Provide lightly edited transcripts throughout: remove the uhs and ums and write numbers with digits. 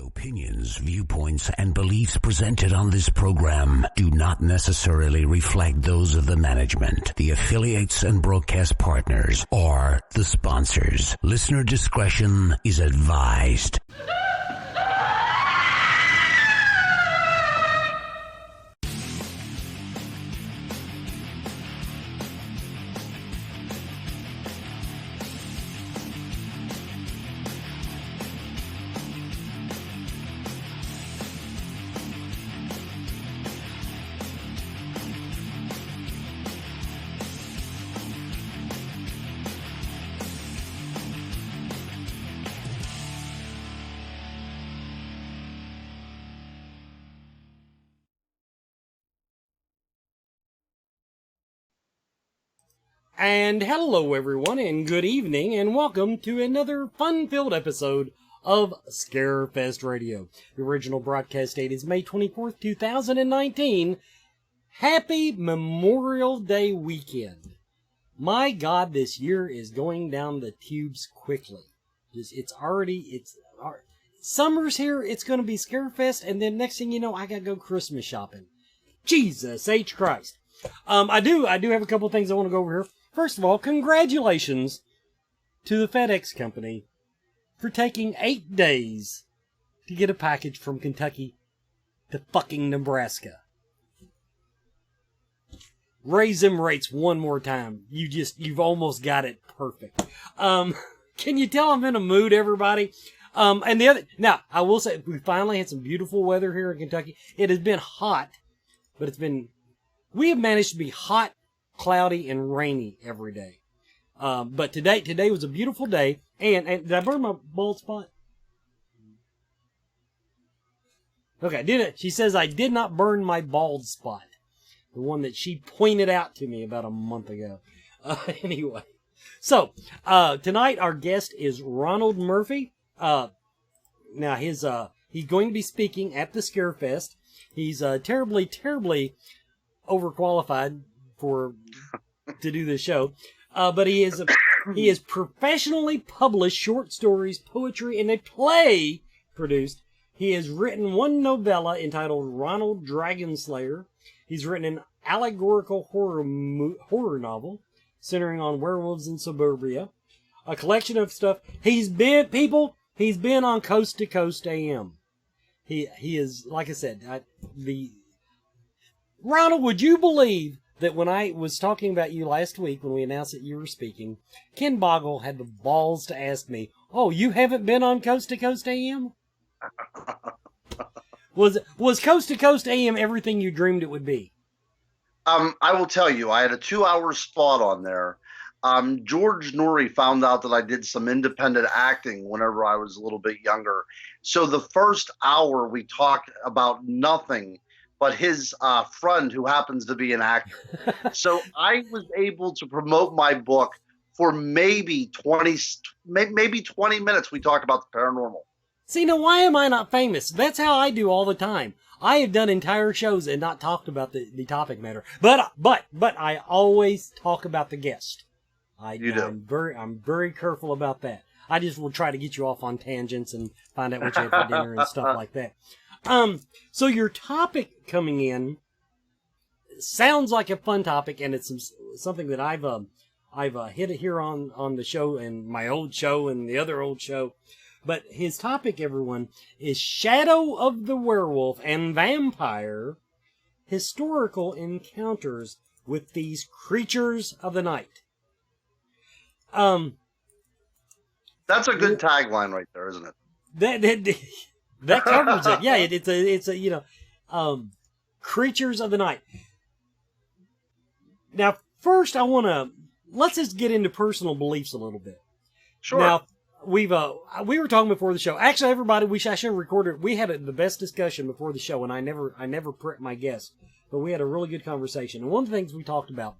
Opinions, viewpoints, and beliefs presented on this program do not necessarily reflect those of the management, the affiliates and broadcast partners, or the sponsors. Listener discretion is advised. And hello everyone, and good evening, and welcome to another fun-filled episode of Scarefest Radio. The original broadcast date is May 24th, 2019. Happy Memorial Day weekend. My God, this year is going down the tubes quickly. Summer's here, it's going to be Scarefest, and then next thing you know, I got to go Christmas shopping. Jesus H. Christ. I do have a couple things I want to go over here. First of all, congratulations to the FedEx company for taking 8 days to get a package from Kentucky to fucking Nebraska. Raise them rates one more time. You've almost got it perfect. Can you tell I'm in a mood, everybody? Now, I will say, we finally had some beautiful weather here in Kentucky. It has been hot, but we have managed to be hot, cloudy, and rainy every day. But today was a beautiful day. And did I burn my bald spot? Okay, she says I did not burn my bald spot. The one that she pointed out to me about a month ago. Anyway. So, tonight our guest is Ronald Murphy. Now he's going to be speaking at the Scarefest. He's terribly, terribly overqualified to do this show, but he is professionally published short stories, poetry, and a play produced. He has written one novella entitled Ronald Dragonslayer. He's written an allegorical horror novel centering on werewolves in suburbia. A collection of stuff. He's been on Coast to Coast AM. He is, like I said, Ronald, would you believe that when I was talking about you last week, when we announced that you were speaking, Ken Boggle had the balls to ask me, "Oh, you haven't been on Coast to Coast AM?" Was Coast to Coast AM everything you dreamed it would be? I will tell you, I had a 2-hour spot on there. George Norrie found out that I did some independent acting whenever I was a little bit younger. So the first hour we talked about nothing but his friend who happens to be an actor. So I was able to promote my book for maybe 20 minutes. We talked about the paranormal. See, now why am I not famous? That's how I do all the time. I have done entire shows and not talked about the topic matter. But I always talk about the guest. I'm very careful about that. I just will try to get you off on tangents and find out what you had for dinner and stuff like that. So your topic coming in sounds like a fun topic, and it's something that I've hit here on the show and my old show and the other old show. But his topic, everyone, is Shadow of the Werewolf and Vampire, Historical Encounters with These Creatures of the Night. That's a good tagline right there, isn't it? That covers it. Yeah, it's a Creatures of the Night. Now, first let's just get into personal beliefs a little bit. Sure. Now, we were talking before the show. Actually, everybody, I should have recorded. We had the best discussion before the show, and I never prep my guests, but we had a really good conversation. And one of the things we talked about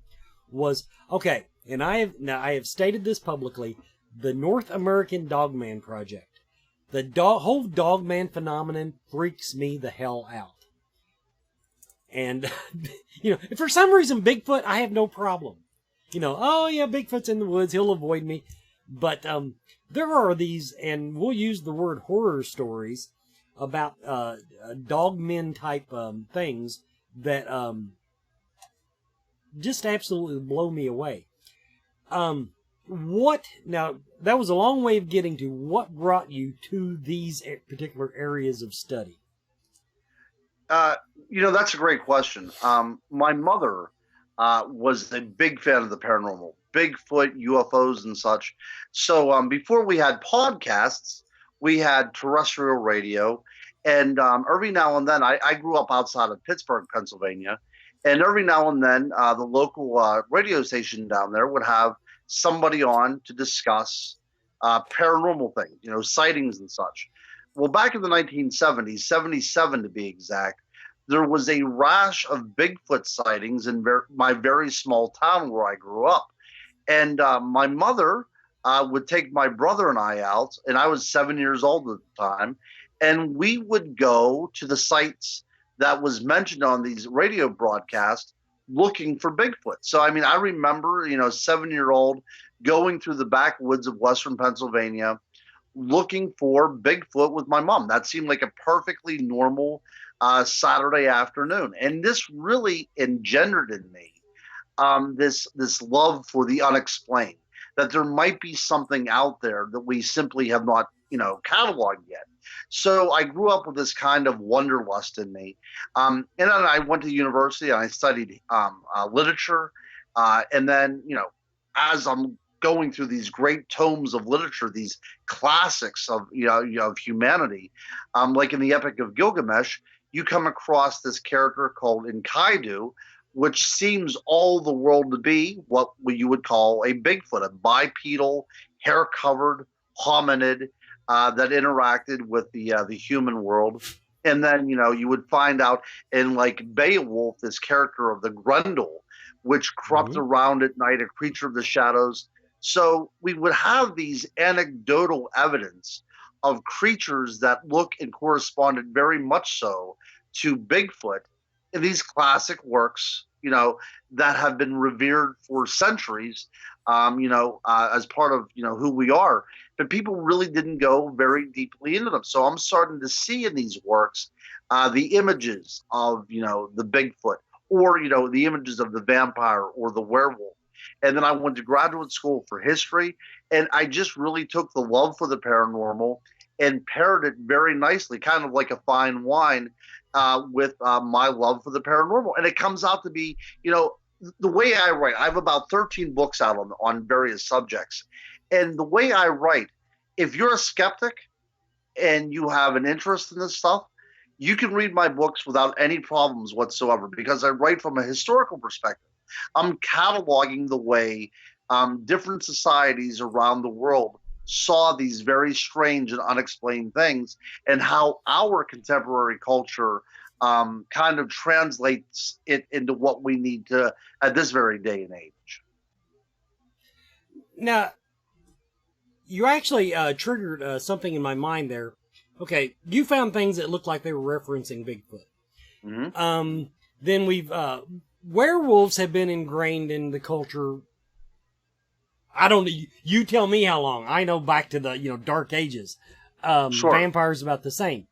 was, okay, and I have stated this publicly, the North American Dogman Project. The whole Dogman phenomenon freaks me the hell out. And, for some reason, Bigfoot, I have no problem. Oh yeah, Bigfoot's in the woods, he'll avoid me. But there are these, and we'll use the word horror stories, about dogmen type things that just absolutely blow me away. Now, that was a long way of getting to what brought you to these particular areas of study. That's a great question. My mother was a big fan of the paranormal, Bigfoot, UFOs, and such. So before we had podcasts, we had terrestrial radio. And every now and then, I grew up outside of Pittsburgh, Pennsylvania. And every now and then, the local radio station down there would have somebody on to discuss paranormal things, sightings and such. Well, back in the 1970s, 77 to be exact, there was a rash of Bigfoot sightings in my very small town where I grew up. And my mother would take my brother and I out, and I was 7 years old at the time, and we would go to the sites that was mentioned on these radio broadcasts looking for Bigfoot. So, I mean, I remember, 7-year-old going through the backwoods of Western Pennsylvania looking for Bigfoot with my mom. That seemed like a perfectly normal Saturday afternoon. And this really engendered in me this love for the unexplained, that there might be something out there that we simply have not, cataloged yet. So I grew up with this kind of wanderlust in me. And then I went to university and I studied literature. And then, as I'm going through these great tomes of literature, these classics of, of humanity, like in the Epic of Gilgamesh, you come across this character called Enkidu, which seems all the world to be what you would call a Bigfoot, a bipedal, hair-covered hominid that interacted with the human world. And then, you would find out in like Beowulf, this character of the Grendel, which crept around at night, a creature of the shadows. So we would have these anecdotal evidence of creatures that look and corresponded very much so to Bigfoot in these classic works, that have been revered for centuries, as part of, who we are. But people really didn't go very deeply into them. So I'm starting to see in these works the images of, the Bigfoot, or, the images of the vampire or the werewolf. And then I went to graduate school for history, and I just really took the love for the paranormal and paired it very nicely, kind of like a fine wine, with my love for the paranormal. And it comes out to be, the way I write. I have about 13 books out on various subjects. And the way I write, if you're a skeptic and you have an interest in this stuff, you can read my books without any problems whatsoever, because I write from a historical perspective. I'm cataloging the way different societies around the world saw these very strange and unexplained things, and how our contemporary culture kind of translates it into what we need to at this very day and age. Now, you actually triggered something in my mind there. Okay, you found things that looked like they were referencing Bigfoot. Mm-hmm. Then we've werewolves have been ingrained in the culture. I don't know. You tell me how long. I know back to the Dark Ages. Sure. Vampires about the same.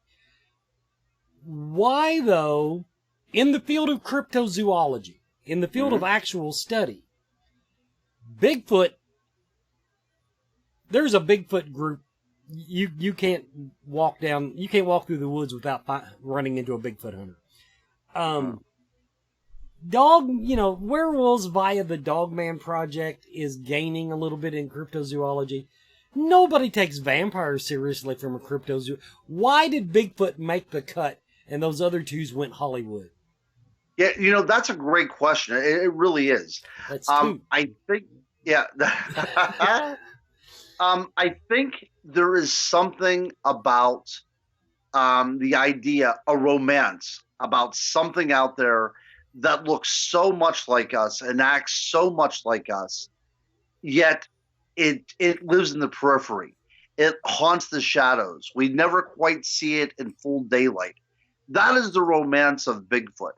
Why though? In the field of cryptozoology, in the field of actual study, Bigfoot. There's a Bigfoot group. You can't walk down. You can't walk through the woods without running into a Bigfoot hunter. Werewolves via the Dogman Project is gaining a little bit in cryptozoology. Nobody takes vampires seriously from a cryptozoology. Why did Bigfoot make the cut and those other twos went Hollywood? Yeah, that's a great question. It really is. That's two. I think, yeah. I think there is something about the idea, a romance about something out there that looks so much like us and acts so much like us, yet it lives in the periphery. It haunts the shadows. We never quite see it in full daylight. That is the romance of Bigfoot.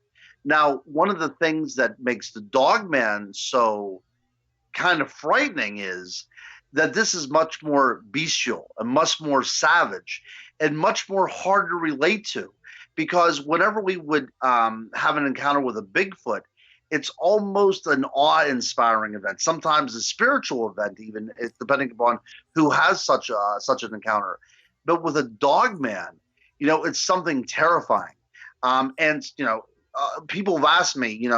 Now, one of the things that makes the Dogman so kind of frightening is that this is much more bestial and much more savage. and much more hard to relate to, because whenever we would have an encounter with a Bigfoot, it's almost an awe-inspiring event, sometimes a spiritual event, even depending upon who has such an encounter. But with a dog man, it's something terrifying. And people have asked me,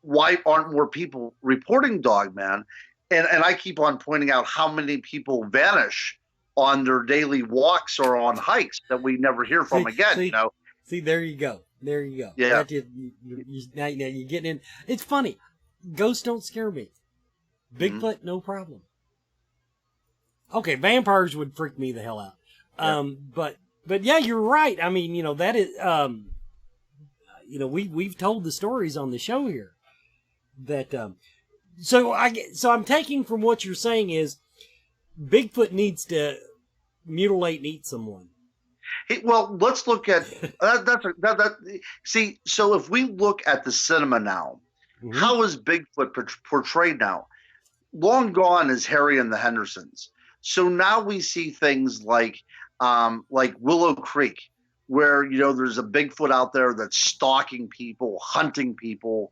why aren't more people reporting dog man? And I keep on pointing out how many people vanish on their daily walks or on hikes that we never hear from again. See, there you go. There you go. Yeah. Now you're getting in. It's funny. Ghosts don't scare me. Bigfoot, no problem. Okay, vampires would freak me the hell out. But yeah, you're right. I mean, that is, we've told the stories on the show here that, so I'm taking from what you're saying is Bigfoot needs to mutilate and eat someone. Well, let's look at see. So if we look at the cinema now, how is Bigfoot portrayed now? Long gone is Harry and the Hendersons. So now we see things like Willow Creek, where there's a Bigfoot out there that's stalking people, hunting people,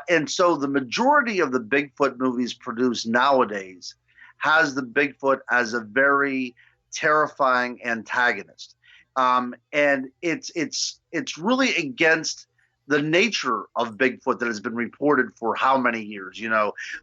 and so the majority of the Bigfoot movies produced nowadays has the Bigfoot as a very terrifying antagonist. And it's really against the nature of Bigfoot that has been reported for how many years?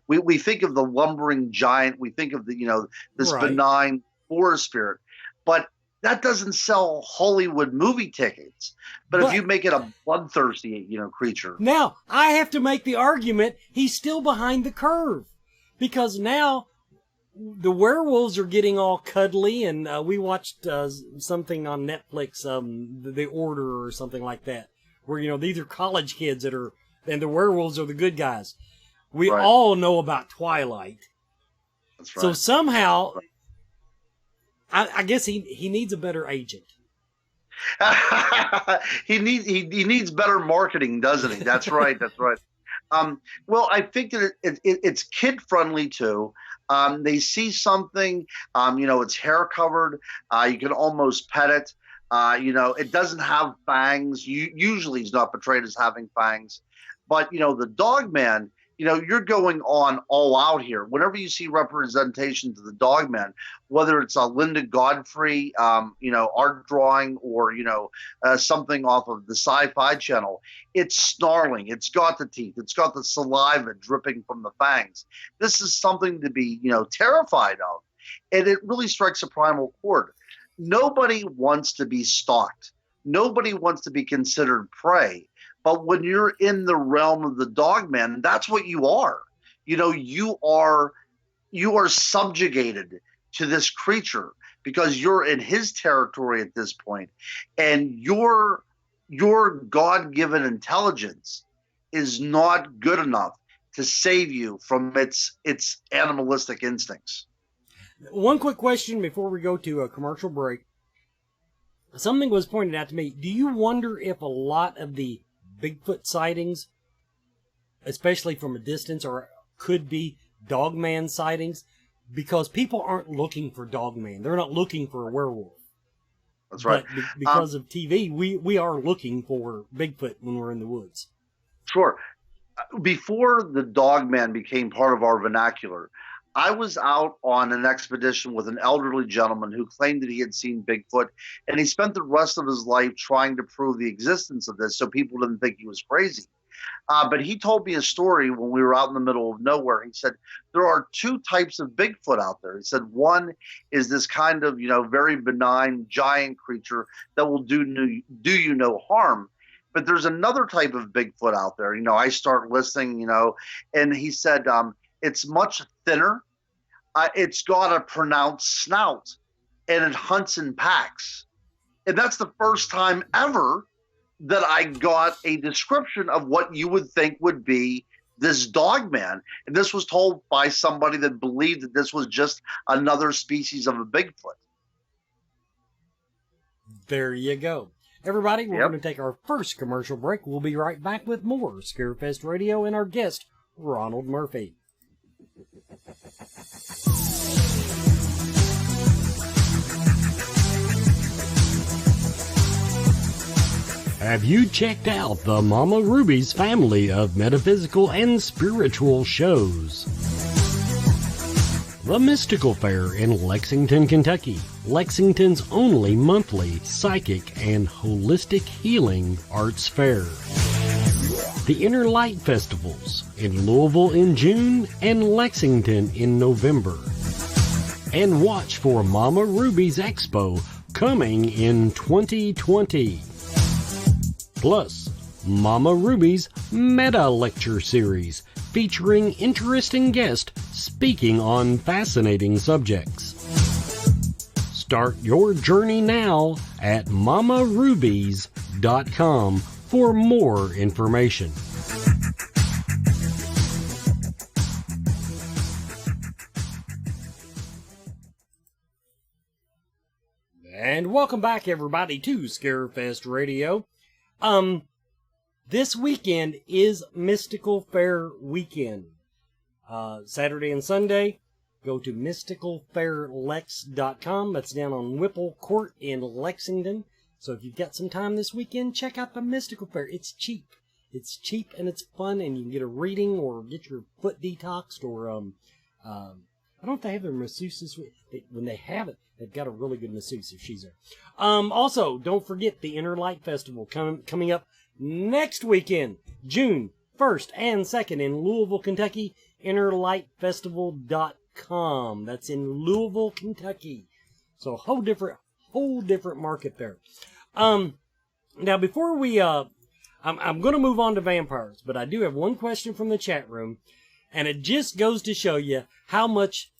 We think of the lumbering giant, we think of this benign forest spirit, but that doesn't sell Hollywood movie tickets. But if you make it a bloodthirsty, creature. Now, I have to make the argument he's still behind the curve, because now the werewolves are getting all cuddly, and we watched something on Netflix, The Order or something like that, where, these are college kids and the werewolves are the good guys. We all know about Twilight. That's right. So somehow, I guess he needs a better agent. he needs better marketing, doesn't he? That's right. That's right. Well, I think that it's kid friendly too. They see something, it's hair covered. You can almost pet it. It doesn't have fangs. Usually he's not portrayed as having fangs. But, the dog man, you're going on all out here. Whenever you see representations of the dog man, whether it's a Linda Godfrey, art drawing or, something off of the Sci-Fi channel, it's snarling. It's got the teeth. It's got the saliva dripping from the fangs. This is something to be, terrified of. And it really strikes a primal chord. Nobody wants to be stalked. Nobody wants to be considered prey. But when you're in the realm of the dog man, that's what you are. You are subjugated to this creature because you're in his territory at this point, and your God-given intelligence is not good enough to save you from its animalistic instincts. One quick question before we go to a commercial break. Something was pointed out to me. Do you wonder if a lot of the Bigfoot sightings, especially from a distance, or could be dogman sightings, because people aren't looking for dogman. They're not looking for a werewolf. That's right. But because of TV, we are looking for Bigfoot when we're in the woods. Sure. Before the dogman became part of our vernacular, I was out on an expedition with an elderly gentleman who claimed that he had seen Bigfoot, and he spent the rest of his life trying to prove the existence of this so people didn't think he was crazy. But he told me a story when we were out in the middle of nowhere. He said, there are two types of Bigfoot out there. He said, one is this kind of, very benign giant creature that will do you no harm. But there's another type of Bigfoot out there. I start listening, and he said, it's much thinner. It's got a pronounced snout, and it hunts in packs. And that's the first time ever that I got a description of what you would think would be this dog man. And this was told by somebody that believed that this was just another species of a Bigfoot. There you go. Everybody, we're going to take our first commercial break. We'll be right back with more Scarefest Radio and our guest, Ronald Murphy. Have you checked out the Mama Ruby's family of metaphysical and spiritual shows? The Mystical Fair in Lexington, Kentucky, Lexington's only monthly psychic and holistic healing arts fair. The Inner Light Festivals in Louisville in June and Lexington in November. And watch for Mama Ruby's Expo coming in 2020. Plus, Mama Ruby's Meta Lecture Series featuring interesting guests speaking on fascinating subjects. Start your journey now at mamarubies.com for more information. And welcome back, everybody, to Scarefest Radio. This weekend is Mystical Fair weekend. Saturday and Sunday, go to mysticalfairlex.com. That's down on Whipple Court in Lexington. So if you've got some time this weekend, check out the Mystical Fair. It's cheap. It's cheap and it's fun, and you can get a reading or get your foot detoxed, or I don't know if they have their masseuse this week. When they have it, they've got a really good masseuse if she's there. Also, don't forget the Inner Light Festival coming up next weekend, June 1st and 2nd in Louisville, Kentucky. InnerLightFestival.com. That's in Louisville, Kentucky. So a whole different market there. Now before we I'm going to move on to vampires, but I do have one question from the chat room, and it just goes to show you how much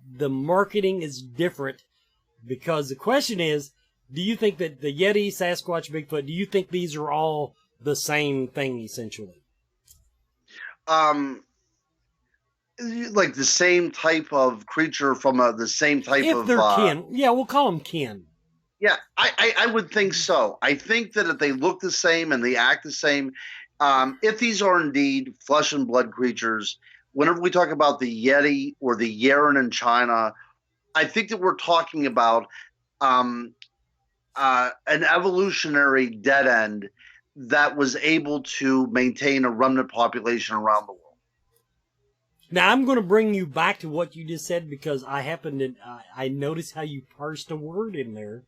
the marketing is different, because the question is, do you think that the Yeti, Sasquatch, Bigfoot, do you think these are all the same thing essentially? Like the same type of creature from the same type of... If they're kin. Yeah, we'll call them kin. Yeah, I would think so. I think that if they look the same and they act the same, if these are indeed flesh and blood creatures, whenever we talk about the Yeti or the Yeren in China, I think that we're talking about an evolutionary dead end that was able to maintain a remnant population around the world. Now, I'm going to bring you back to what you just said, because I happened to, I noticed how you parsed a word in there.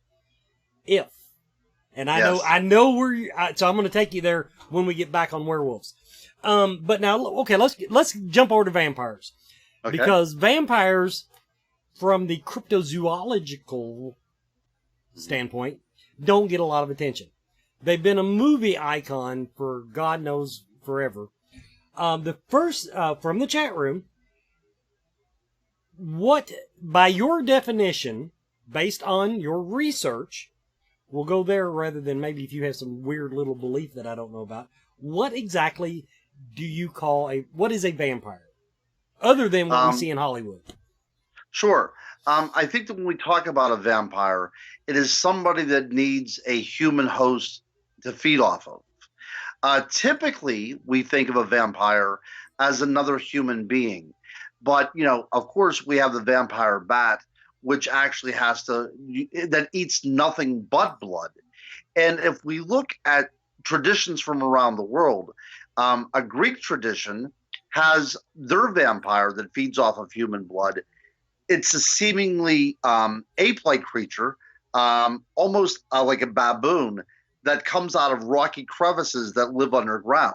If. And I know where you, so I'm going to take you there when we get back on werewolves. But now, okay, let's jump over to vampires. Okay. Because vampires, from the cryptozoological standpoint, don't get a lot of attention. They've been a movie icon for God knows forever. The first, from the chat room, what, by your definition, based on your research, we'll go there rather than maybe if you have some weird little belief that I don't know about, what exactly do you call what is a vampire? Other than what we see in Hollywood. Sure. I think that when we talk about a vampire, it is somebody that needs a human host to feed off of. Typically, we think of a vampire as another human being. But, of course, we have the vampire bat, which actually that eats nothing but blood. And if we look at traditions from around the world, a Greek tradition has their vampire that feeds off of human blood. It's a seemingly ape-like creature, almost like a baboon, that comes out of rocky crevices that live underground.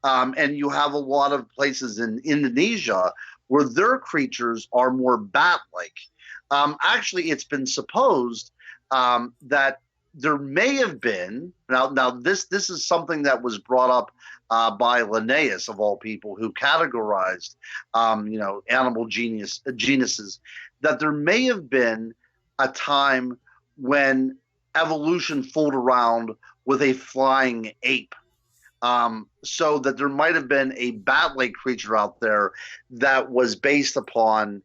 And you have a lot of places in Indonesia where their creatures are more bat-like. Actually, it's been supposed that there may have been, now this is something that was brought up by Linnaeus, of all people, who categorized animal genuses, that there may have been a time when evolution fooled around with a flying ape, so that there might have been a bat-like creature out there that was based upon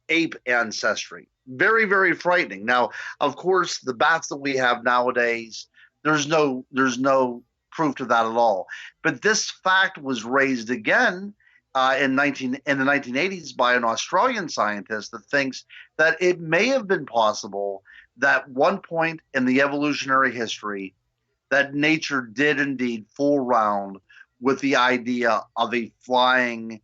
ape ancestry. Very, very frightening. Now, of course, the bats that we have nowadays, there's no proof to that at all. But this fact was raised again in the 1980s by an Australian scientist that thinks that it may have been possible that one point in the evolutionary history that nature did indeed fool around with the idea of a flying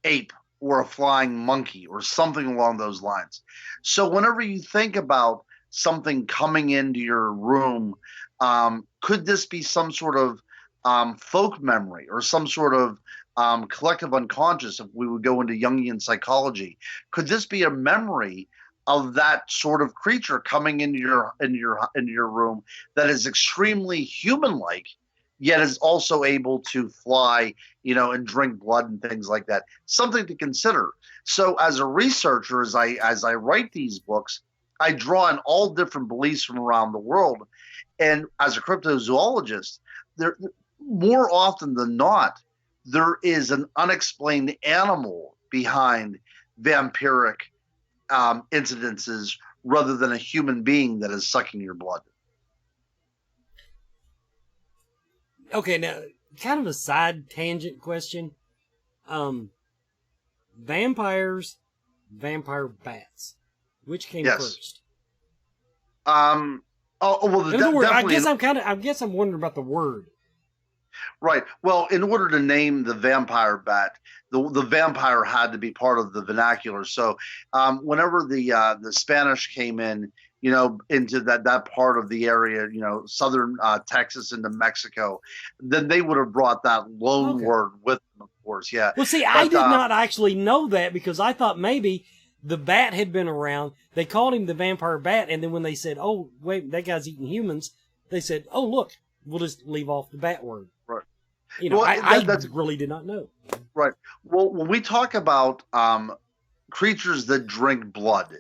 ape or a flying monkey or something along those lines. So whenever you think about something coming into your room, could this be some sort of folk memory or some sort of collective unconscious? If we would go into Jungian psychology, could this be a memory of that sort of creature coming into your room that is extremely human-like, yet is also able to fly, and drink blood and things like that? Something to consider. So as a researcher, as I write these books, I draw in all different beliefs from around the world. And as a cryptozoologist, there, more often than not, there is an unexplained animal behind vampiric incidences rather than a human being that is sucking your blood. Okay, now, kind of a side tangent question. Vampires, vampire bats. Which came first? Well, I guess I'm wondering about the word. Right. Well, in order to name the vampire bat, the vampire had to be part of the vernacular. So, whenever the Spanish came in, into that part of the area, southern Texas into Mexico, then they would have brought that loan word with them, of course. Yeah. Well, see, I did not actually know that, because I thought maybe the bat had been around. They called him the vampire bat, and then when they said, "Oh, wait, that guy's eating humans," they said, "Oh, look, we'll just leave off the bat word." Right. I really did not know. Right. Well, when we talk about creatures that drink blood,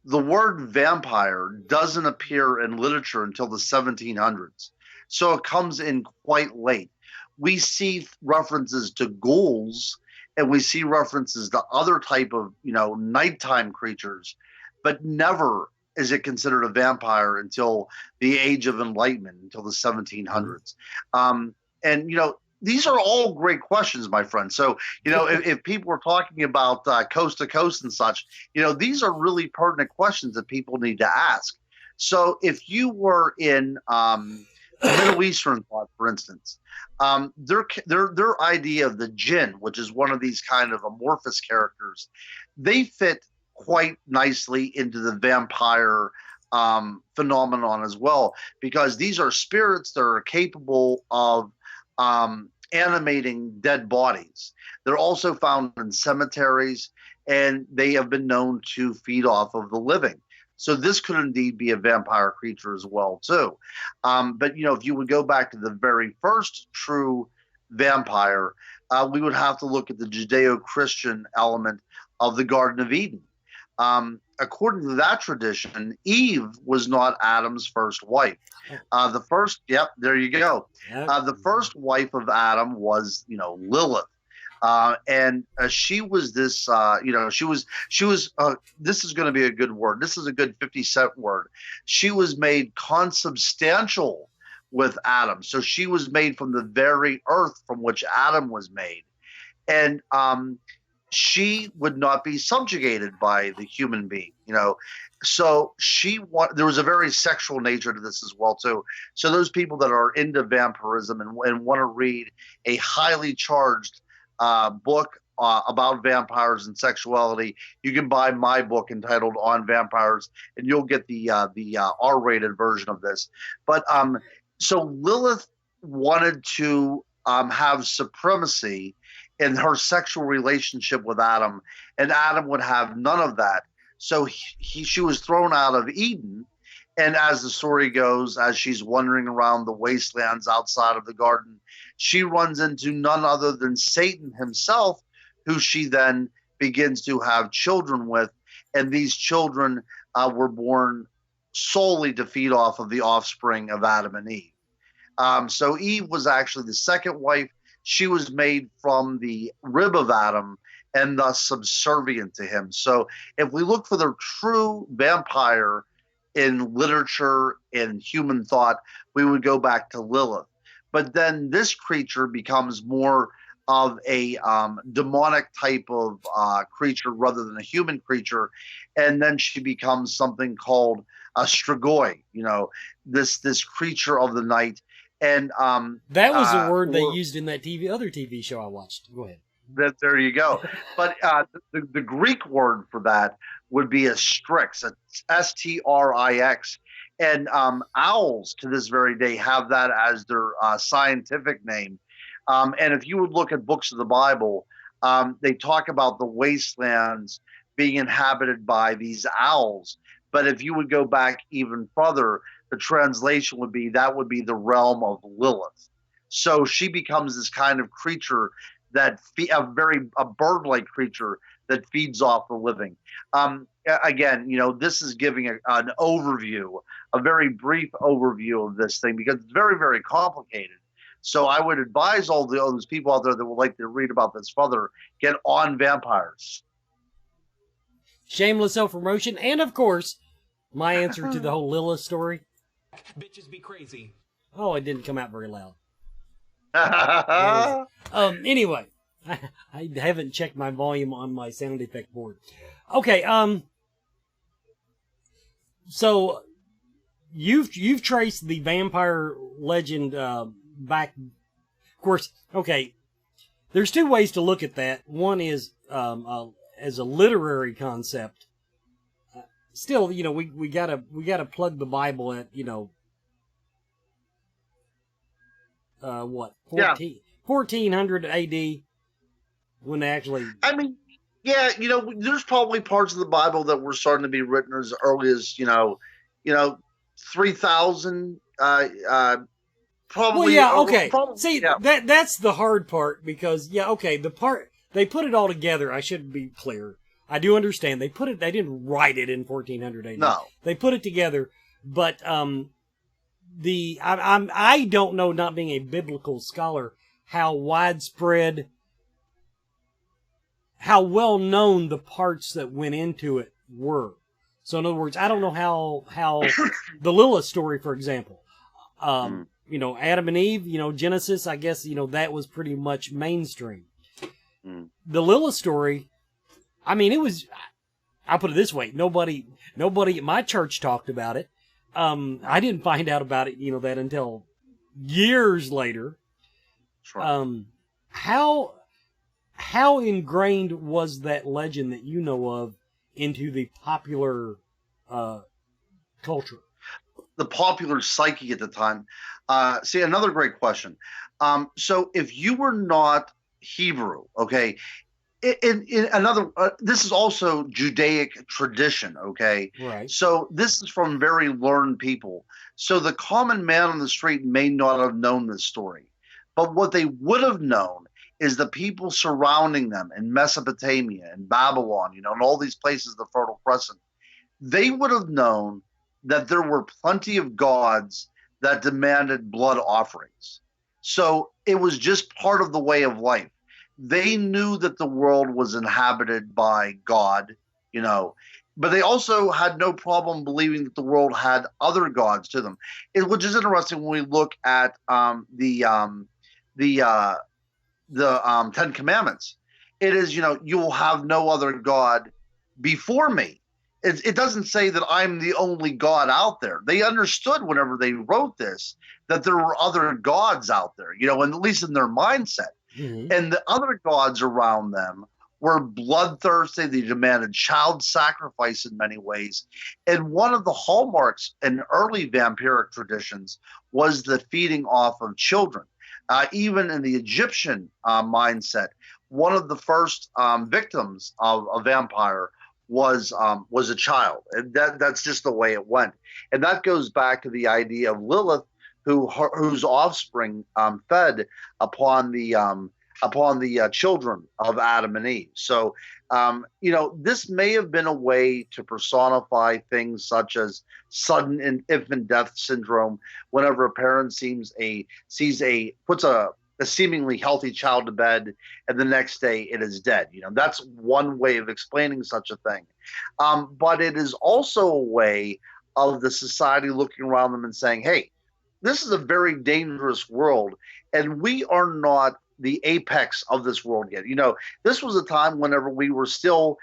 the word vampire doesn't appear in literature until the 1700s. So it comes in quite late. We see references to ghouls, and we see references to other type of, nighttime creatures, but never is it considered a vampire until the Age of Enlightenment, until the 1700s. And, these are all great questions, my friend. So, if people are talking about coast to coast and such, these are really pertinent questions that people need to ask. So if you were in Middle Eastern thought, for instance, their idea of the jinn, which is one of these kind of amorphous characters, they fit quite nicely into the vampire phenomenon as well, because these are spirits that are capable of animating dead bodies. They're also found in cemeteries, and they have been known to feed off of the living. So this could indeed be a vampire creature as well, too. But, if you would go back to the very first true vampire, we would have to look at the Judeo-Christian element of the Garden of Eden. According to that tradition, Eve was not Adam's first wife. There you go. The first wife of Adam was, Lilith. And she was this, this is going to be a good word. This is a good 50-cent word. She was made consubstantial with Adam. So she was made from the very earth from which Adam was made. And she would not be subjugated by the human being, So there was a very sexual nature to this as well, too. So those people that are into vampirism and want to read a highly charged book about vampires and sexuality, you can buy my book entitled On Vampires, and you'll get the R-rated version of this. But so Lilith wanted to have supremacy in her sexual relationship with Adam, and Adam would have none of that. So she was thrown out of Eden, and as the story goes, as she's wandering around the wastelands outside of the garden, she runs into none other than Satan himself, who she then begins to have children with, and these children were born solely to feed off of the offspring of Adam and Eve. So Eve was actually the second wife. She was made from the rib of Adam and thus subservient to him. So if we look for the true vampire in literature, in human thought, we would go back to Lilith. But then this creature becomes more of a demonic type of creature rather than a human creature. And then she becomes something called a strigoi, this creature of the night. And that was the word they used in that other TV show I watched. Go ahead. There you go. But the Greek word for that would be a strix, Strix. And owls to this very day have that as their scientific name. And if you would look at books of the Bible, they talk about the wastelands being inhabited by these owls. But if you would go back even further, the translation would be that would be the realm of Lilith. So she becomes this kind of creature a bird-like creature that feeds off the living. Again, this is giving an overview, a very brief overview of this thing, because it's very, very complicated. So I would advise all those people out there that would like to read about this further, get on vampires. Shameless self-promotion, and of course, my answer to the whole Lilith story. Bitches be crazy. Oh, it didn't come out very loud. Anyway, I haven't checked my volume on my sound effect board. Okay, so you've traced the vampire legend back. Of course, okay. There's two ways to look at that. One is as a literary concept. Still, we gotta plug the Bible at what 1400 AD when they actually. I mean, yeah, there's probably parts of the Bible that were starting to be written as early as 3000. Probably. Well, yeah, okay. Probably, see, yeah. that's the hard part because the part they put it all together. I should be clear. I do understand they didn't write it in 1400 AD. No, they put it together, but I don't know, not being a biblical scholar, how widespread, how well known the parts that went into it were. So in other words, I don't know how the Lilith story, for example, Adam and Eve, Genesis, I guess, that was pretty much mainstream. The Lilith story, I mean, I'll put it this way. Nobody at my church talked about it. I didn't find out about it, that until years later. Sure. How ingrained was that legend that you know of into the popular culture? The popular psyche at the time. See, another great question. So if you were not Hebrew, okay, in another, this is also Judaic tradition, okay? Right. So this is from very learned people. So the common man on the street may not have known this story. But what they would have known is the people surrounding them in Mesopotamia and Babylon, and all these places, the Fertile Crescent. They would have known that there were plenty of gods that demanded blood offerings. So it was just part of the way of life. They knew that the world was inhabited by God, but they also had no problem believing that the world had other gods to them. Which is interesting when we look at the Ten Commandments. It is, you will have no other God before me. It doesn't say that I'm the only God out there. They understood whenever they wrote this that there were other gods out there, and at least in their mindset. Mm-hmm. And the other gods around them were bloodthirsty. They demanded child sacrifice in many ways. And one of the hallmarks in early vampiric traditions was the feeding off of children. Even in the Egyptian mindset, one of the first victims of a vampire was a child. And that's just the way it went. And that goes back to the idea of Lilith, whose offspring fed upon the children of Adam and Eve. So, this may have been a way to personify things such as sudden infant death syndrome. Whenever a parent puts a seemingly healthy child to bed, and the next day it is dead. That's one way of explaining such a thing. But it is also a way of the society looking around them and saying, hey, this is a very dangerous world, and we are not the apex of this world yet. This was a time whenever we were still,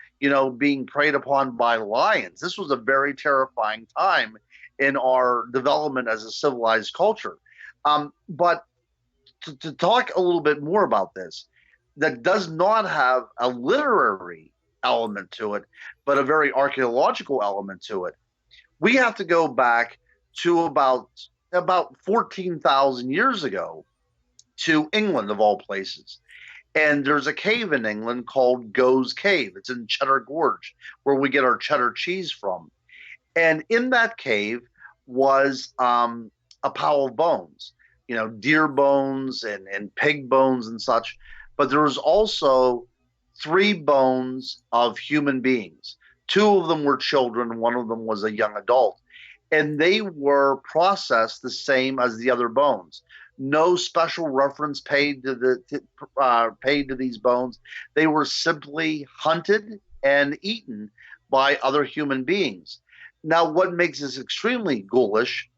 being preyed upon by lions. This was a very terrifying time in our development as a civilized culture. But to talk a little bit more about this, that does not have a literary element to it, but a very archaeological element to it. We have to go back to about 14,000 years ago to England, of all places. And there's a cave in England called Go's Cave. It's in Cheddar Gorge, where we get our cheddar cheese from. And in that cave was a pile of bones, deer bones and pig bones and such. But there was also 3 bones of human beings. 2 of them were children. 1 of them was a young adult. And they were processed the same as the other bones. No special reference paid to these bones. They were simply hunted and eaten by other human beings. Now, what makes this extremely ghoulish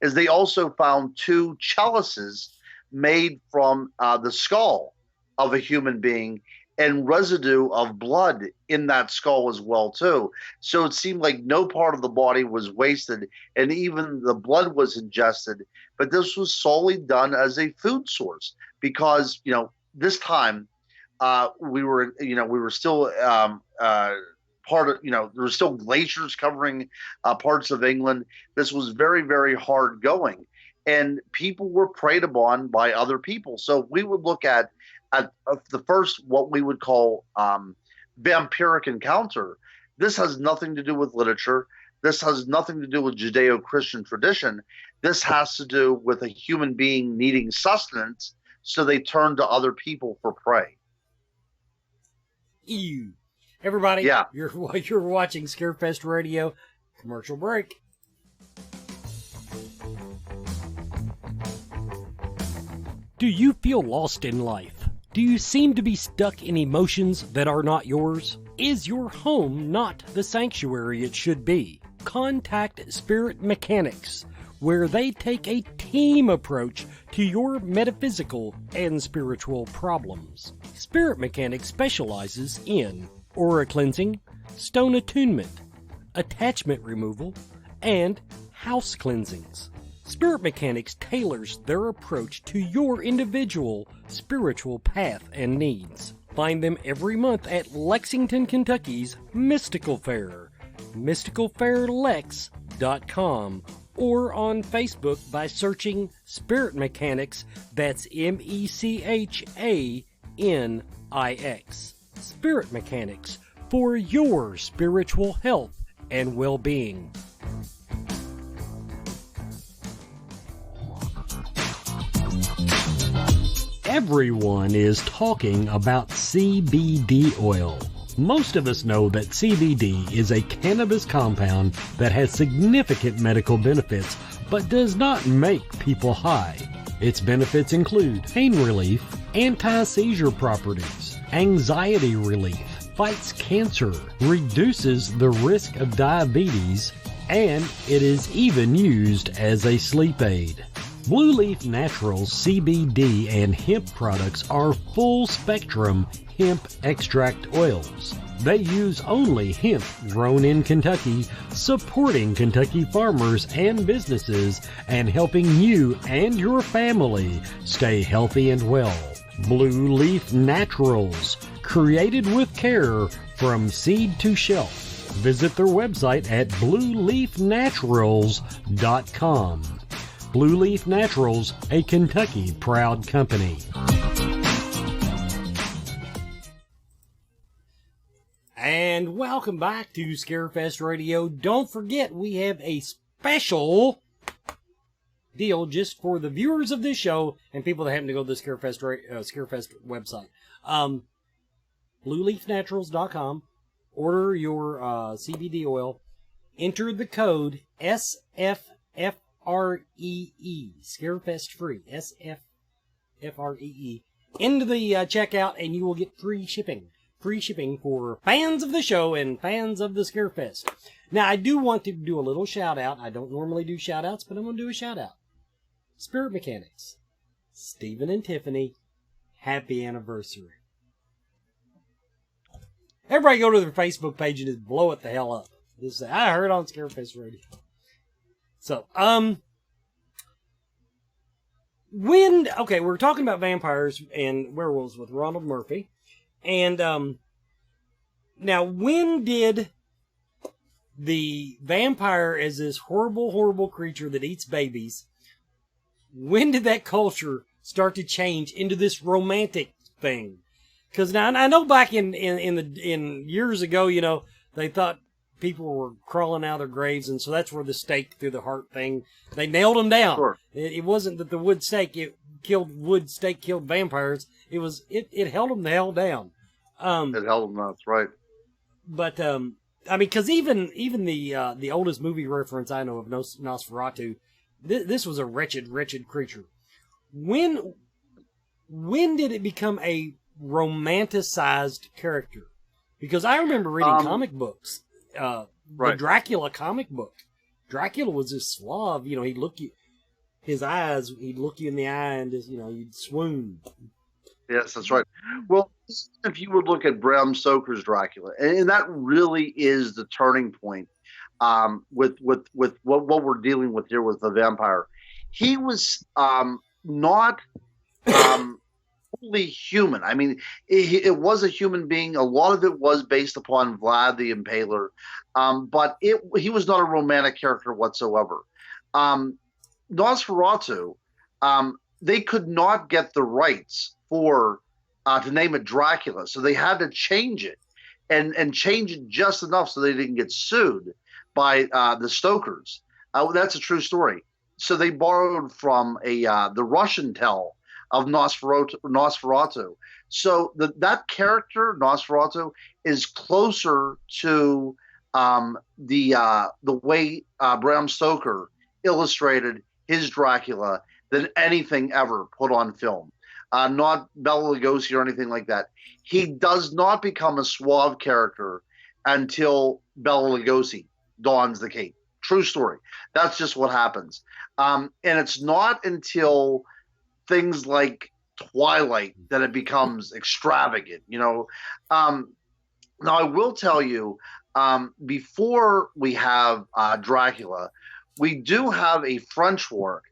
is they also found 2 chalices made from the skull of a human being, and residue of blood in that skull as well too. So it seemed like no part of the body was wasted, and even the blood was ingested. But this was solely done as a food source because this time we were still part of there were still glaciers covering parts of England. This was very, very hard going, and people were preyed upon by other people. So we would look at the first, what we would call vampiric encounter. This has nothing to do with literature. This has nothing to do with Judeo-Christian tradition. This has to do with a human being needing sustenance, so they turn to other people for prey. Ew. Everybody, yeah. You're watching Scarefest Radio. Commercial break. Do you feel lost in life? Do you seem to be stuck in emotions that are not yours? Is your home not the sanctuary it should be? Contact Spirit Mechanics, where they take a team approach to your metaphysical and spiritual problems. Spirit Mechanics specializes in aura cleansing, stone attunement, attachment removal, and house cleansings. Spirit Mechanics tailors their approach to your individual spiritual path and needs. Find them every month at Lexington, Kentucky's Mystical Fair, mysticalfairlex.com, or on Facebook by searching Spirit Mechanics, that's MECHANIX. Spirit Mechanics, for your spiritual health and well-being. Everyone is talking about CBD oil. Most of us know that CBD is a cannabis compound that has significant medical benefits, but does not make people high. Its benefits include pain relief, anti-seizure properties, anxiety relief, fights cancer, reduces the risk of diabetes, and it is even used as a sleep aid. Blue Leaf Naturals CBD and hemp products are full-spectrum hemp extract oils. They use only hemp grown in Kentucky, supporting Kentucky farmers and businesses and helping you and your family stay healthy and well. Blue Leaf Naturals, created with care from seed to shelf. Visit their website at blueleafnaturals.com. Blue Leaf Naturals, a Kentucky proud company. And welcome back to Scarefest Radio. Don't forget, we have a special deal just for the viewers of this show and people that happen to go to the Scarefest website. BlueLeafNaturals.com. Order your CBD oil. Enter the code SFFREE. Scarefest free. SFFREE. Into the checkout, and you will get free shipping. Free shipping for fans of the show and fans of the Scarefest. Now, I do want to do a little shout out. I don't normally do shout outs, but I'm going to do a shout out. Spirit Mechanics, Stephen and Tiffany, Happy anniversary. Everybody go to their Facebook page and just blow it the hell up. Just say, I heard on Scarefest Radio. So, we're talking about vampires and werewolves with Ronald Murphy. And, now, when did the vampire as this horrible, horrible creature that eats babies, when did that culture start to change into this romantic thing? Because now I know back in years ago, you know, they thought people were crawling out of their graves, and so that's where the stake through the heart thing, they nailed them down. Sure. It wasn't that the wood stake killed vampires. It held them the hell down. It held them down. That's right. But I mean, because even the oldest movie reference I know of, Nosferatu, this was a wretched, wretched creature. When did it become a romanticized character? Because I remember reading comic books, the Dracula comic book. Dracula was this suave, you know, he'd look you in the eye and just, you know, you'd swoon. Yes, that's right. Well, if you would look at Bram Stoker's Dracula, and that really is the turning point with what we're dealing with here with the vampire. He was not fully human. I mean, it was a human being. A lot of it was based upon Vlad the Impaler, but he was not a romantic character whatsoever. Nosferatu, they could not get the rights for to name it Dracula, so they had to change it and change it just enough so they didn't get sued by the Stokers. That's a true story. So they borrowed from the Russian tell of Nosferatu. So that character Nosferatu is closer to the way Bram Stoker illustrated his Dracula than anything ever put on film. Not Bela Lugosi or anything like that. He does not become a suave character until Bela Lugosi dons the cape. True story. That's just what happens. And it's not until things like Twilight that it becomes extravagant, you know. Now, I will tell you, before we have Dracula, we do have a French work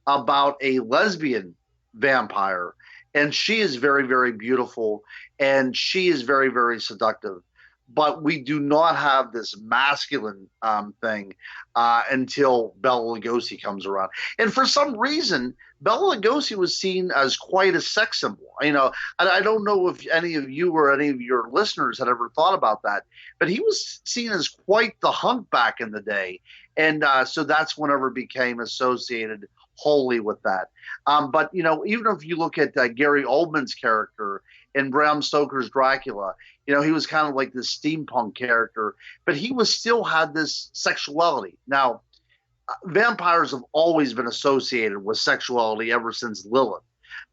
about a lesbian vampire, and she is very, very beautiful, and she is very, very seductive. But we do not have this masculine thing until Bela Lugosi comes around. And for some reason, Bela Lugosi was seen as quite a sex symbol. You know, I don't know if any of you or any of your listeners had ever thought about that, but he was seen as quite the hunk back in the day. And so that's whenever it became associated wholly with that. But, you know, even if you look at Gary Oldman's character in Bram Stoker's Dracula, you know, he was kind of like this steampunk character, but he still had this sexuality. Now, vampires have always been associated with sexuality ever since Lilith.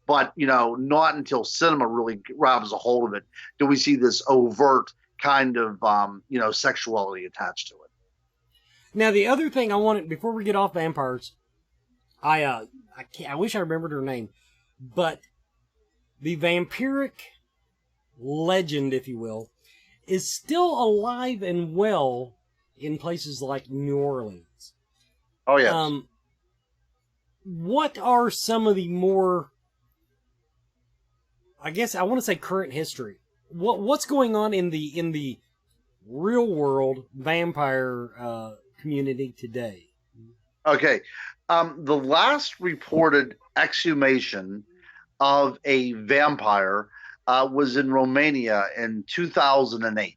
But, you know, not until cinema really grabs a hold of it do we see this overt kind of, you know, sexuality attached to it. Now, the other thing I wanted, before we get off vampires, I wish I remembered her name, but the vampiric legend, if you will, is still alive and well in places like New Orleans. Oh, yes. What are some of the more, I guess I want to say current history? What's going on in the real world vampire community today? Okay. The last reported exhumation of a vampire was in Romania in 2008.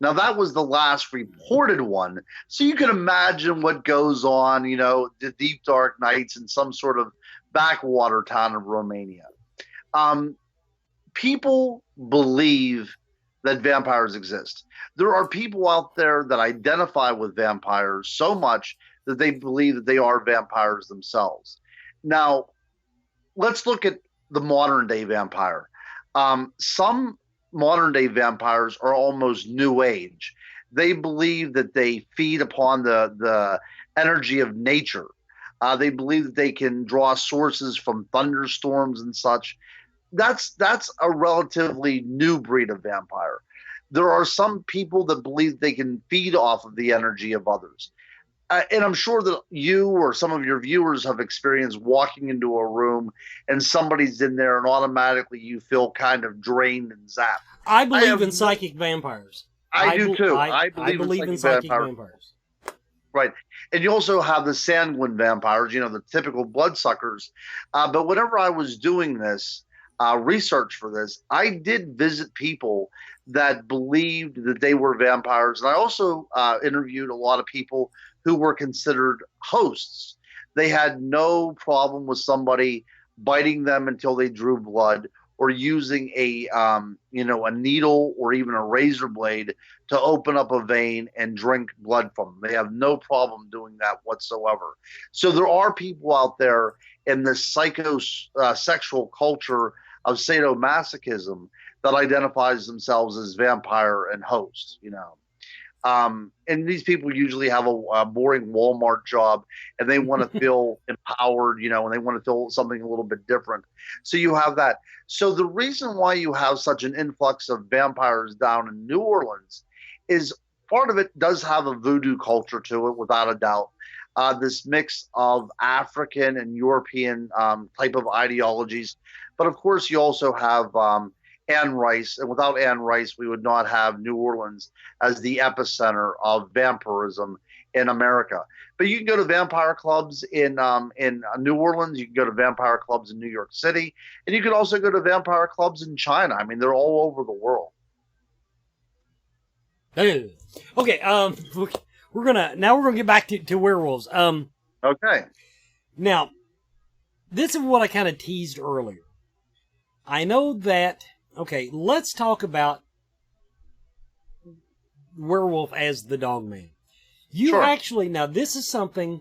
Now, that was the last reported one. So you can imagine what goes on, you know, the deep, dark nights in some sort of backwater town of Romania. People believe that vampires exist. There are people out there that identify with vampires so much that they believe that they are vampires themselves. Now, let's look at the modern day vampire. Some modern day vampires are almost new age. They believe that they feed upon the energy of nature. They believe that they can draw sources from thunderstorms and such. that's a relatively new breed of vampire. There are some people that believe they can feed off of the energy of others. And I'm sure that you or some of your viewers have experienced walking into a room and somebody's in there and automatically you feel kind of drained and zapped. I believe in psychic vampires. I do too. I believe in psychic vampires. Right. And you also have the sanguine vampires, the typical bloodsuckers. But whenever I was doing this research for this, I did visit people that believed that they were vampires. And I also interviewed a lot of people who were considered hosts. They had no problem with somebody biting them until they drew blood, or using a needle or even a razor blade to open up a vein and drink blood from them. They have no problem doing that whatsoever. So there are people out there in this psychosexual culture of sadomasochism that identifies themselves as vampire and host. And these people usually have a boring Walmart job, and they want to feel empowered, and they want to feel something a little bit different. So you have that. So the reason why you have such an influx of vampires down in New Orleans is part of it does have a voodoo culture to it, without a doubt. This mix of African and European type of ideologies. But of course, you also have Anne Rice, and without Anne Rice, we would not have New Orleans as the epicenter of vampirism in America. But you can go to vampire clubs in New Orleans. You can go to vampire clubs in New York City, and you can also go to vampire clubs in China. I mean, they're all over the world. Okay, we're gonna get back to werewolves. Okay. Now, this is what I kind of teased earlier. I know that. Okay, let's talk about werewolf as the dog man. Sure. Now this is something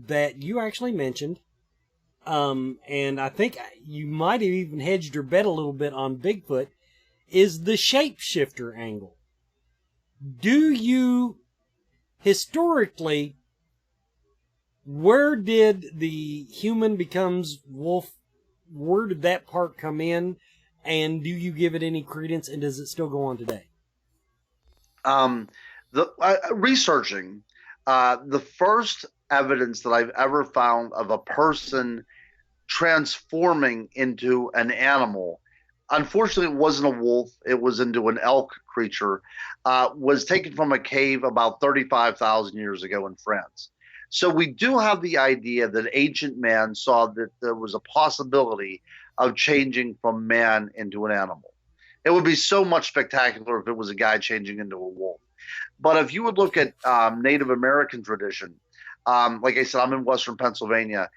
that you actually mentioned, and I think you might have even hedged your bet a little bit on Bigfoot, is the shapeshifter angle. Do you, historically, where did the human becomes wolf, where did that part come in? And do you give it any credence, and does it still go on today? Researching, the first evidence that I've ever found of a person transforming into an animal, unfortunately it wasn't a wolf, it was into an elk creature, was taken from a cave about 35,000 years ago in France. So we do have the idea that ancient man saw that there was a possibility of changing from man into an animal. It would be so much spectacular if it was a guy changing into a wolf. But if you would look at Native American tradition, like I said, I'm in Western Pennsylvania.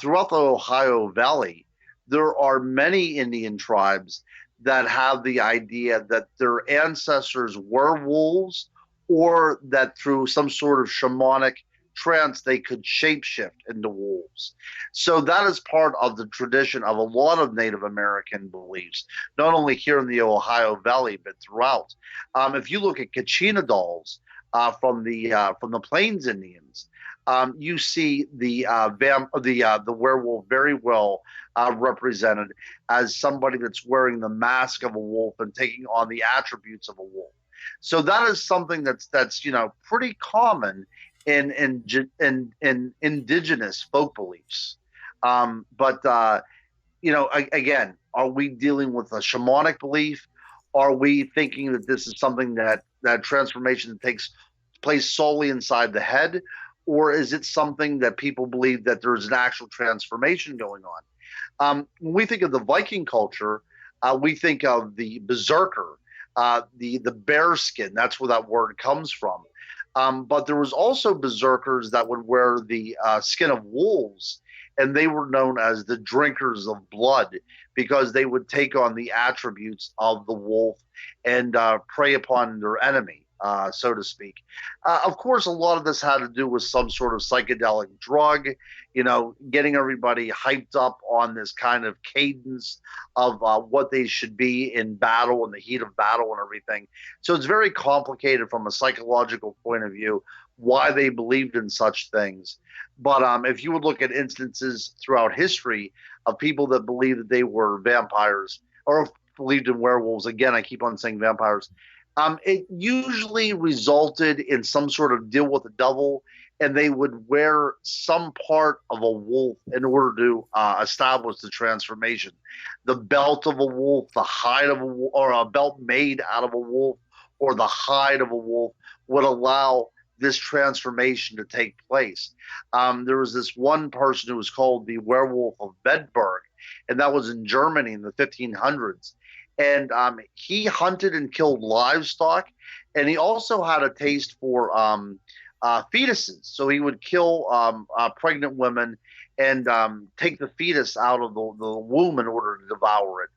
Throughout the Ohio Valley, there are many Indian tribes that have the idea that their ancestors were wolves, or that through some sort of shamanic trance they could shapeshift into wolves. So that is part of the tradition of a lot of Native American beliefs, not only here in the Ohio Valley but throughout. If you look at Kachina dolls from the Plains Indians, you see the werewolf very well represented as somebody that's wearing the mask of a wolf and taking on the attributes of a wolf. So that is something that's pretty common in indigenous folk beliefs. But again, are we dealing with a shamanic belief? Are we thinking that this is something that transformation takes place solely inside the head? Or is it something that people believe that there's an actual transformation going on? When we think of the Viking culture, we think of the berserker, the bear skin. That's where that word comes from. But there was also berserkers that would wear the skin of wolves, and they were known as the drinkers of blood because they would take on the attributes of the wolf and prey upon their enemy, so to speak. Of course, a lot of this had to do with some sort of psychedelic drug, getting everybody hyped up on this kind of cadence of what they should be in battle, in the heat of battle and everything. So it's very complicated from a psychological point of view why they believed in such things. But if you would look at instances throughout history of people that believed that they were vampires or believed in werewolves, again, I keep on saying vampires, it usually resulted in some sort of deal with the devil, and they would wear some part of a wolf in order to establish the transformation. The belt of a wolf, the hide of a wolf, or a belt made out of a wolf, or the hide of a wolf would allow this transformation to take place. There was this one person who was called the Werewolf of Bedburg, and that was in Germany in the 1500s. And he hunted and killed livestock, and he also had a taste for fetuses. So he would kill pregnant women and take the fetus out of the womb in order to devour it.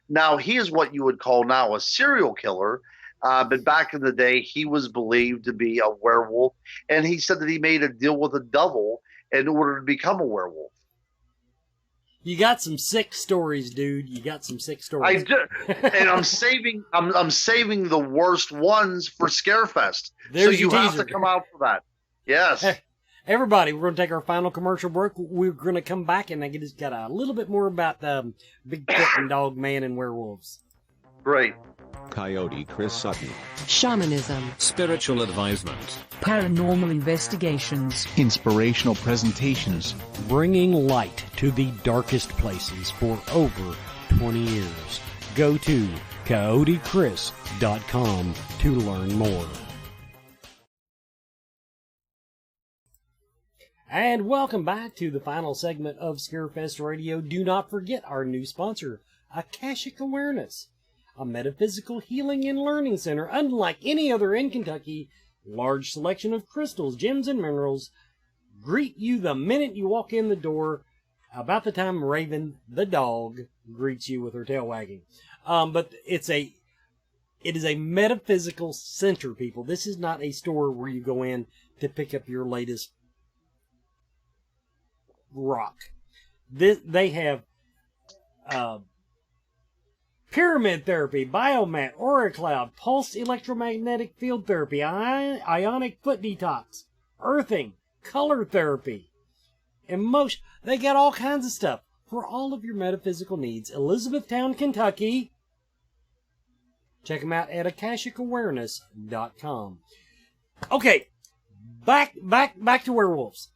Now, he is what you would call now a serial killer. But back in the day, he was believed to be a werewolf, and he said that he made a deal with the devil in order to become a werewolf. You got some sick stories, dude. You got some sick stories. I do, and I'm saving the worst ones for Scarefest. There's so you your have teaser. to come out for that. Yes. Hey, everybody, we're going to take our final commercial break. We're going to come back, and I just got a little bit more about the Bigfoot and Dog Man and werewolves. Great. Coyote Chris Sutton. Shamanism, Spiritual advisement. paranormal investigations, Inspirational presentations. Bringing light to the darkest places for over 20 years. Go to coyotechris.com to learn more. And welcome back to the final segment of Scarefest Radio. Do not forget our new sponsor, Akashic Awareness, a metaphysical healing and learning center unlike any other in Kentucky. Large selection of crystals, gems, and minerals greet you the minute you walk in the door, about the time Raven, the dog, greets you with her tail wagging. But it is a metaphysical center, people. This is not a store where you go in to pick up your latest rock. They have pyramid therapy, biomat, aura cloud, pulse electromagnetic field therapy, ionic foot detox, earthing, color therapy, emotion. They got all kinds of stuff for all of your metaphysical needs. Elizabethtown, Kentucky. Check them out at akashicawareness.com. Okay, back to werewolves.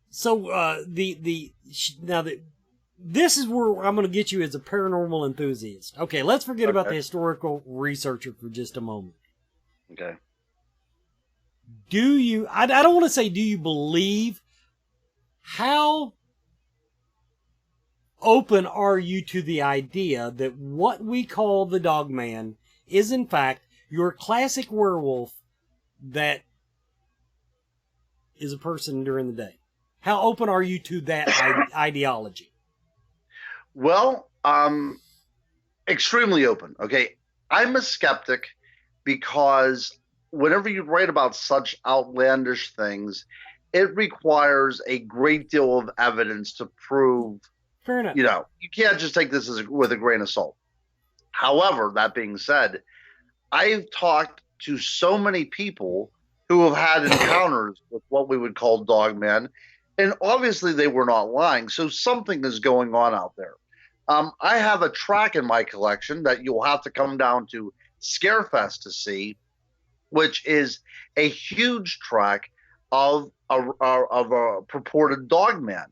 So this is where I'm going to get you as a paranormal enthusiast. Okay, let's forget about the historical researcher for just a moment. Okay. Do you? I don't want to say do you believe. How open are you to the idea that what we call the Dog Man is in fact your classic werewolf that is a person during the day? How open are you to that ideology? Well, extremely open. Okay. I'm a skeptic because whenever you write about such outlandish things, it requires a great deal of evidence to prove. Fair enough. You can't just take this with a grain of salt. However, that being said, I've talked to so many people who have had encounters with what we would call dogmen, and obviously they were not lying. So something is going on out there. I have a track in my collection that you'll have to come down to Scarefest to see, which is a huge track of a purported dogman.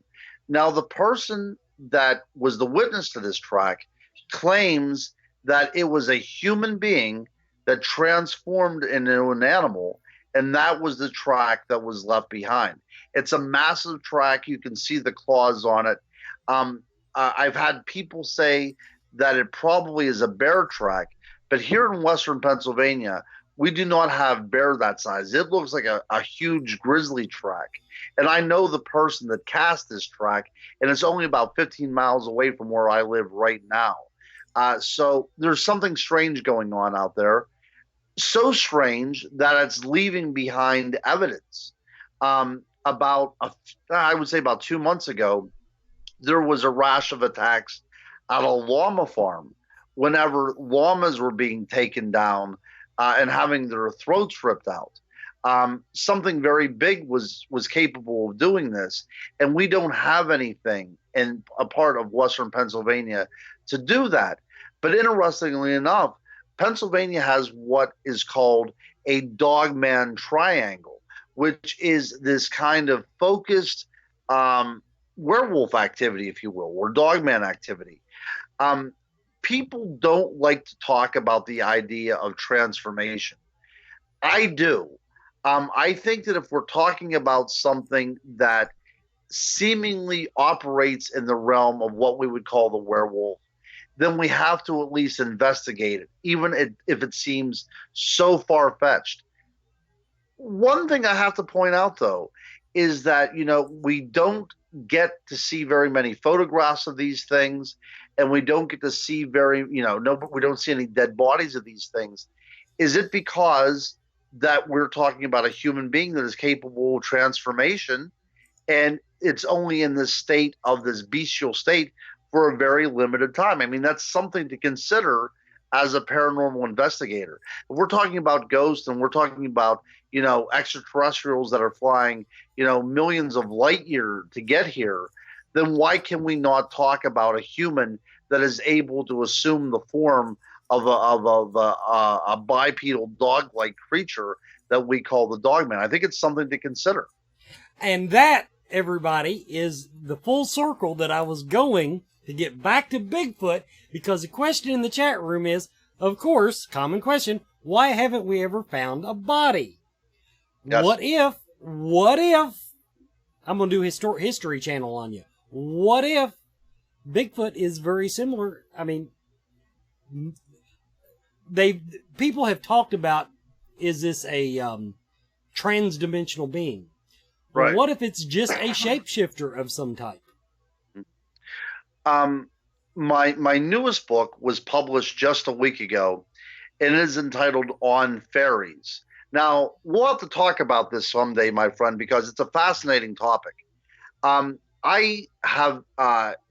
Now, the person that was the witness to this track claims that it was a human being that transformed into an animal, and that was the track that was left behind. It's a massive track. You can see the claws on it. I've had people say that it probably is a bear track, but here in Western Pennsylvania, we do not have bear that size. It looks like a huge grizzly track. And I know the person that cast this track, and it's only about 15 miles away from where I live right now. So there's something strange going on out there. So strange that it's leaving behind evidence. I would say about 2 months ago, there was a rash of attacks at a llama farm whenever llamas were being taken down and having their throats ripped out. Something very big was capable of doing this, and we don't have anything in a part of Western Pennsylvania to do that. But interestingly enough, Pennsylvania has what is called a dogman triangle, which is this kind of focused werewolf activity, if you will, or dogman activity. People don't like to talk about the idea of transformation. I do. I think that if we're talking about something that seemingly operates in the realm of what we would call the werewolf, then we have to at least investigate it, even if it seems so far-fetched. One thing I have to point out, though, is that, we don't get to see very many photographs of these things, and we don't get to see we don't see any dead bodies of these things. Is it because that we're talking about a human being that is capable of transformation, and it's only in this state of this bestial state for a very limited time? I mean, that's something to consider as a paranormal investigator. If we're talking about ghosts and we're talking about, extraterrestrials that are flying, millions of light years to get here, then why can we not talk about a human that is able to assume the form of a bipedal dog-like creature that we call the dogman? I think it's something to consider. And that, everybody, is the full circle that I was going to get back to Bigfoot, because the question in the chat room is, of course, common question, why haven't we ever found a body? Yes. What if, I'm going to do History Channel on you. What if Bigfoot is very similar? I mean, people have talked about, is this a trans-dimensional being? Right. What if it's just a shapeshifter of some type? My newest book was published just a week ago, and it is entitled On Fairies. Now, we'll have to talk about this someday, my friend, because it's a fascinating topic. I have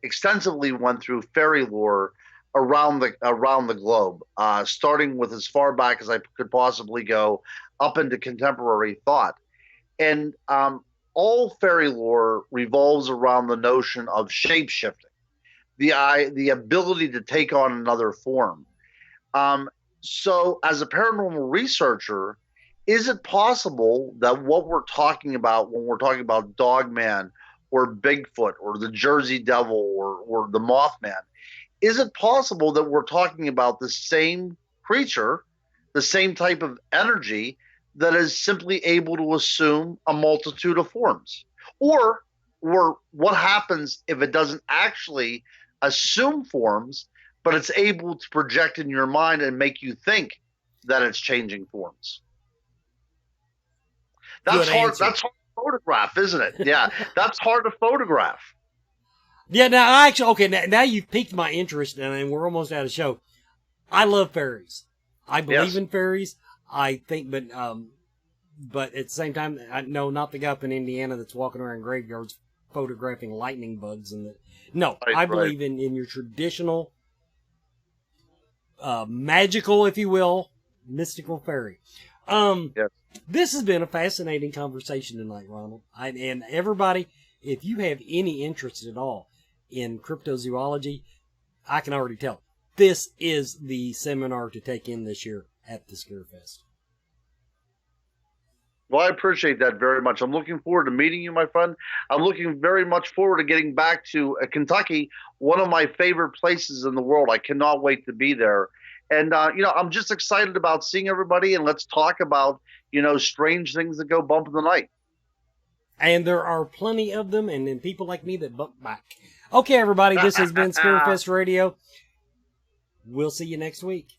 extensively went through fairy lore around the globe, starting with as far back as I could possibly go up into contemporary thought. And all fairy lore revolves around the notion of shape-shifting, the ability to take on another form. So as a paranormal researcher, is it possible that what we're talking about when we're talking about Dogman or Bigfoot or the Jersey Devil or the Mothman, is it possible that we're talking about the same creature, the same type of energy that is simply able to assume a multitude of forms? Or what happens if it doesn't actually assume forms, but it's able to project in your mind and make you think that it's changing forms? That's hard. That's hard to photograph, isn't it? Yeah, that's hard to photograph. Yeah, now now you've piqued my interest, and we're almost out of show. I love fairies. I believe in fairies. I think, but at the same time, no, not the guy up in Indiana that's walking around graveyards photographing lightning bugs. I believe in your traditional, magical, if you will, mystical fairy. Yes. This has been a fascinating conversation tonight, Ronald. And everybody, if you have any interest at all in cryptozoology, I can already tell. This is the seminar to take in this year at the Scarefest. Well, I appreciate that very much. I'm looking forward to meeting you, my friend. I'm looking very much forward to getting back to Kentucky, one of my favorite places in the world. I cannot wait to be there. And, I'm just excited about seeing everybody, and let's talk about, strange things that go bump in the night. And there are plenty of them, and then people like me that bump back. Okay, everybody, this has been Scarefest Radio. We'll see you next week.